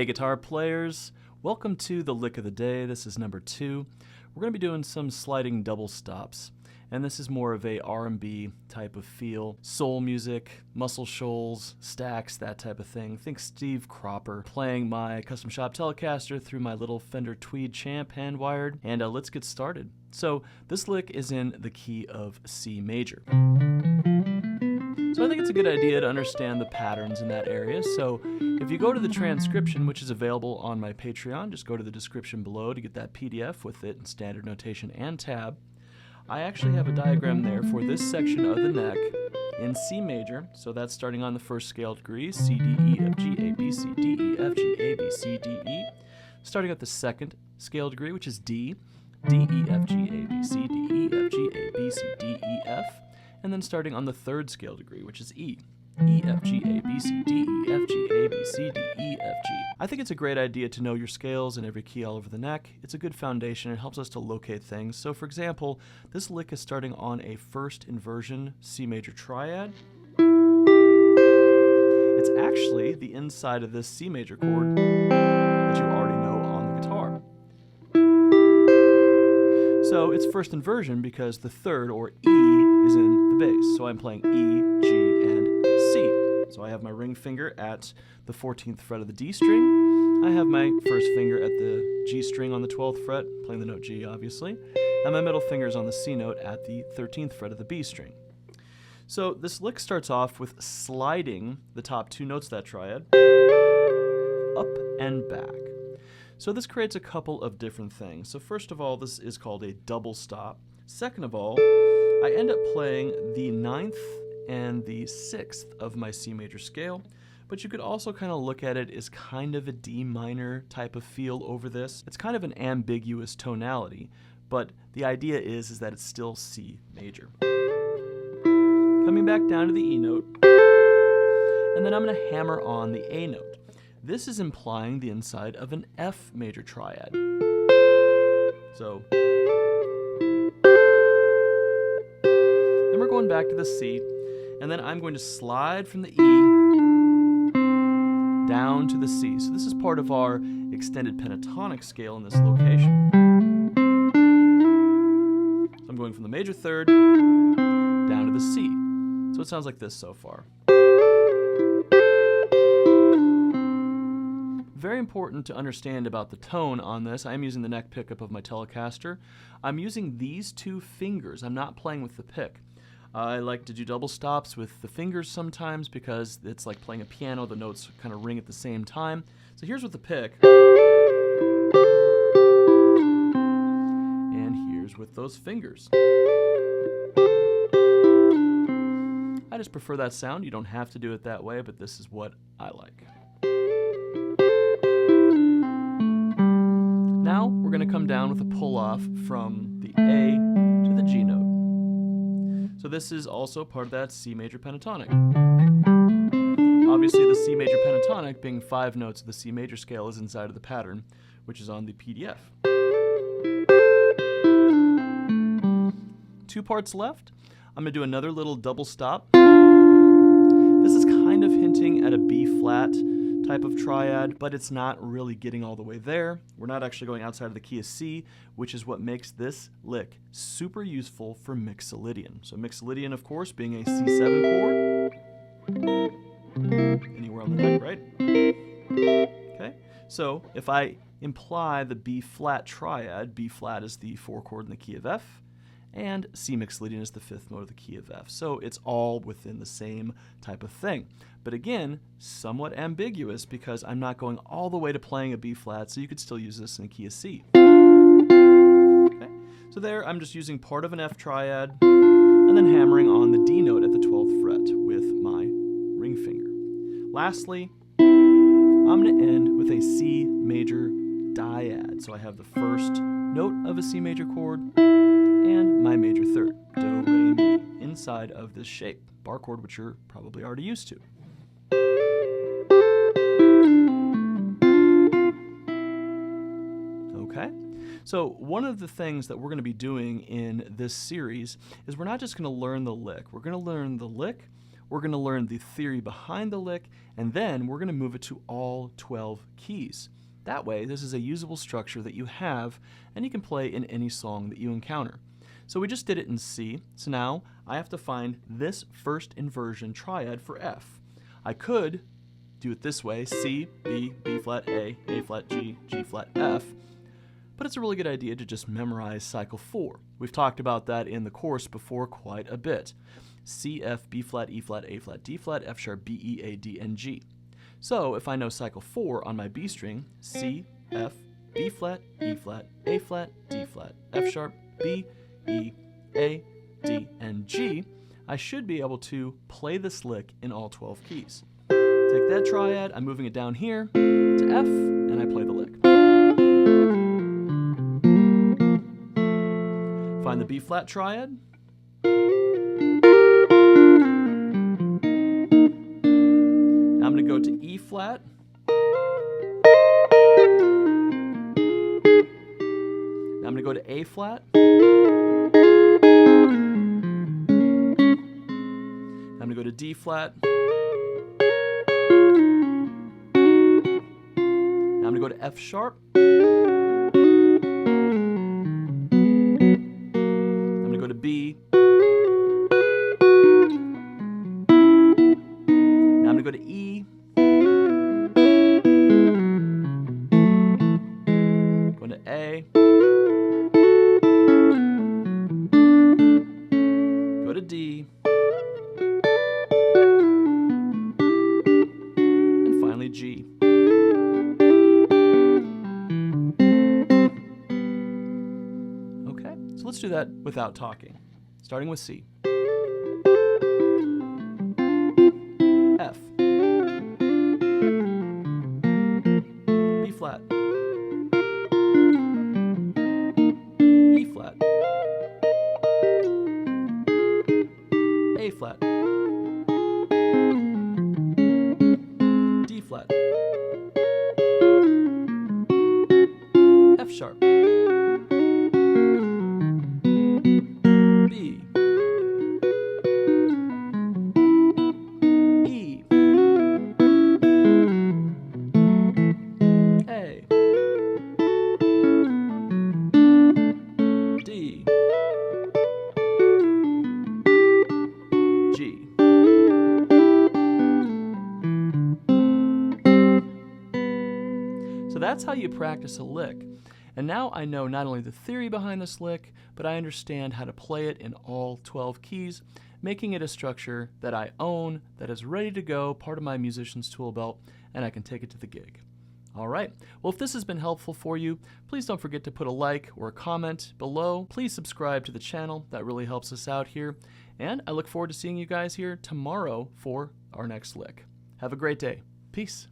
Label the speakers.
Speaker 1: Hey guitar players, welcome to the lick of the day. This is number 2. We're going to be doing some sliding double stops, and this is more of a R&B type of feel. Soul music, Muscle Shoals, Stax, that type of thing. Think Steve Cropper playing my custom shop Telecaster through my little Fender Tweed Champ hand-wired, and let's get started. So this lick is in the key of C major. So I think it's a good idea to understand the patterns in that area. So if you go to the transcription, which is available on my Patreon, just go to the description below to get that PDF with it in standard notation and tab. I actually have a diagram there for this section of the neck in C major. So that's starting on the first scale degree, C, D, E, F, G, A, B, C, D, E, F, G, A, B, C, D, E. Starting at the second scale degree, which is D, D, E, F, G, A, B, C, D, E, F, G, A, B, C, D, E, F. And then starting on the third scale degree, which is E. E, F, G, A, B, C, D, E, F, G, A, B, C, D, E, F, G. I think it's a great idea to know your scales in every key all over the neck. It's a good foundation. It helps us to locate things. So for example, this lick is starting on a first inversion C major triad. It's actually the inside of this C major chord that you already know on the guitar. So it's first inversion because the third, or E, is in the bass. So I'm playing E, G, and C. So I have my ring finger at the 14th fret of the D string. I have my first finger at the G string on the 12th fret, playing the note G obviously, and my middle finger is on the C note at the 13th fret of the B string. So this lick starts off with sliding the top two notes of that triad up and back. So this creates a couple of different things. So first of all, this is called a double stop. Second of all, I end up playing the 9th and the 6th of my C major scale, but you could also kind of look at it as kind of a D minor type of feel over this. It's kind of an ambiguous tonality, but the idea is that it's still C major. Coming back down to the E note, and then I'm going to hammer on the A note. This is implying the inside of an F major triad. So then we're going back to the C, and then I'm going to slide from the E down to the C. So this is part of our extended pentatonic scale in this location. So I'm going from the major third down to the C. So it sounds like this so far. Very important to understand about the tone on this. I'm using the neck pickup of my Telecaster. I'm using these two fingers. I'm not playing with the pick. I like to do double stops with the fingers sometimes because it's like playing a piano. The notes kind of ring at the same time. So here's with the pick. And here's with those fingers. I just prefer that sound. You don't have to do it that way, but this is what I like. Now we're going to come down with a pull-off from the A to the G note. So this is also part of that C major pentatonic. Obviously the C major pentatonic, being 5 notes of the C major scale, is inside of the pattern, which is on the PDF. 2 parts left. I'm going to do another little double stop. This is kind of hinting at a B flat type of triad, but it's not really getting all the way there. We're not actually going outside of the key of C, which is what makes this lick super useful for mixolydian. So mixolydian, of course, being a C7 chord. Anywhere on the neck, right? Okay, so if I imply the B flat triad, B flat is the 4 chord in the key of F, and C mixolydian is the 5th note of the key of F. So it's all within the same type of thing. But again, somewhat ambiguous because I'm not going all the way to playing a B flat, so you could still use this in a key of C. Okay. So there, I'm just using part of an F triad and then hammering on the D note at the 12th fret with my ring finger. Lastly, I'm going to end with a C major dyad. So I have the first note of a C major chord and my major third, do, re, mi, inside of this shape, bar chord, which you're probably already used to. Okay, so one of the things that we're going to be doing in this series is we're not just going to learn the lick. We're going to learn the lick, we're going to learn the theory behind the lick, and then we're going to move it to all 12 keys. That way, this is a usable structure that you have, and you can play in any song that you encounter. So we just did it in C, so now I have to find this first inversion triad for F. I could do it this way, C, B, B flat, A flat, G, G flat, F, but it's a really good idea to just memorize cycle 4. We've talked about that in the course before quite a bit. C, F, B flat, E flat, A flat, D flat, F sharp, B, E, A, D, and G. So if I know cycle 4 on my B string, C, F, B flat, E flat, A flat, D flat, F sharp, B, E, A, D, and G, I should be able to play this lick in all 12 keys. Take that triad, I'm moving it down here to F, and I play the lick. Find the B flat triad. Now I'm going to go to E flat. Now I'm going to go to A flat. Now I'm going to go to D flat. Now I'm going to go to F sharp. I'm going to go to B. Now I'm going to go to E. Going to A. Go to D. And finally G. Okay, so let's do that without talking. Starting with C. F. B flat. E flat. A flat. D flat. F sharp. B. E. A. D. G. So that's how you practice a lick. And now I know not only the theory behind this lick, but I understand how to play it in all 12 keys, making it a structure that I own, that is ready to go, part of my musician's tool belt, and I can take it to the gig. All right, well, if this has been helpful for you, please don't forget to put a like or a comment below. Please subscribe to the channel. That really helps us out here. And I look forward to seeing you guys here tomorrow for our next lick. Have a great day. Peace.